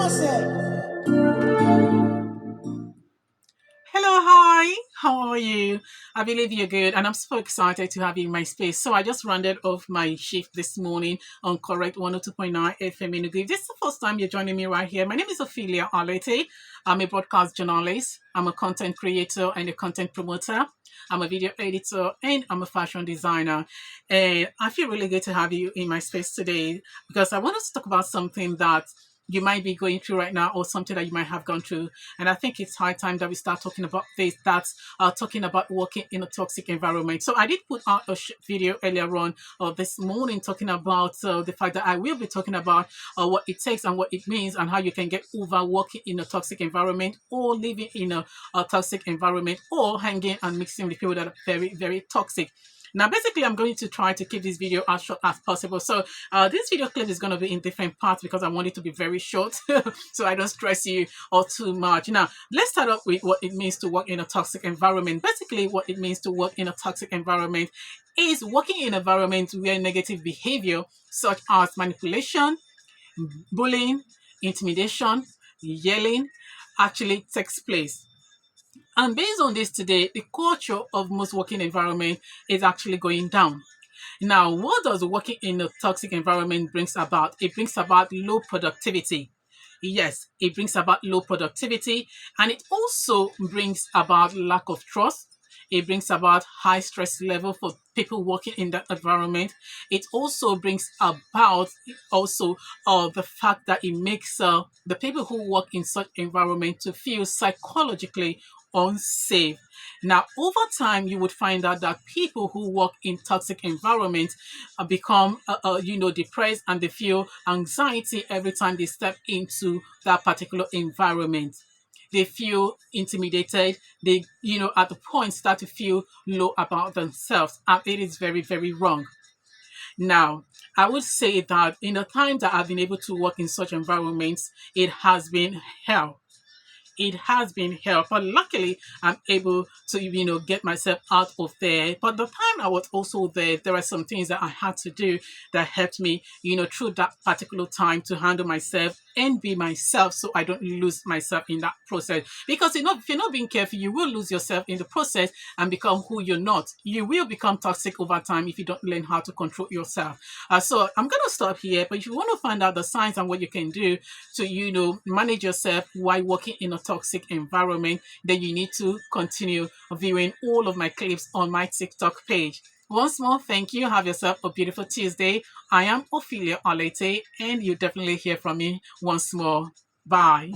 Hello, hi. How are you? I believe you're good, and I'm so excited to have you in my space. So I just rounded off my shift this morning on Correct 102.9 FM in If this is the first time you're joining me right here, my name is Ophelia Alete. I'm a broadcast journalist. I'm a content creator and a content promoter. I'm a video editor and I'm a fashion designer. And I feel really good to have you in my space today because I want us to talk about something that you might be going through right now or something that you might have gone through. And I think it's high time that we start talking about this. That's talking about working in a toxic environment. So I did put out a video earlier on this morning talking about the fact that I will be talking about what it takes and what it means and how you can get over working in a toxic environment or living in a toxic environment or hanging and mixing with people that are very, very toxic. Now, basically, I'm going to try to keep this video as short as possible. So, this video clip is going to be in different parts because I want it to be very short so I don't stress you or too much. Now, let's start off with what it means to work in a toxic environment. Basically, what it means to work in a toxic environment is working in an environment where negative behavior such as manipulation, bullying, intimidation, yelling actually takes place. And based on this today, the culture of most working environment is actually going down. Now, what does working in a toxic environment brings about? It brings about low productivity. Yes, it brings about low productivity and it also brings about lack of trust. It brings about high stress level for people working in that environment. It also brings about also the fact that it makes the people who work in such environment to feel psychologically unsafe. Now, over time, you would find out that people who work in toxic environments become, depressed and they feel anxiety every time they step into that particular environment. They feel intimidated. They, at the point start to feel low about themselves. And it is very, very wrong. Now, I would say that in the time that I've been able to work in such environments, it has been hell. It has been hell, but luckily I'm able to get myself out of there. But the time I was also there were some things that I had to do that helped me through that particular time to handle myself and be myself so I don't lose myself in that process. Because if you're not being careful, you will lose yourself in the process and become who you're not. You will become toxic over time if you don't learn how to control yourself. So I'm gonna stop here, but if you want to find out the signs and what you can do to manage yourself while working in a toxic environment, then you need to continue viewing all of my clips on my TikTok page. Once more, thank you. Have yourself a beautiful Tuesday. I am Ophelia Alete, and you definitely hear from me once more. Bye.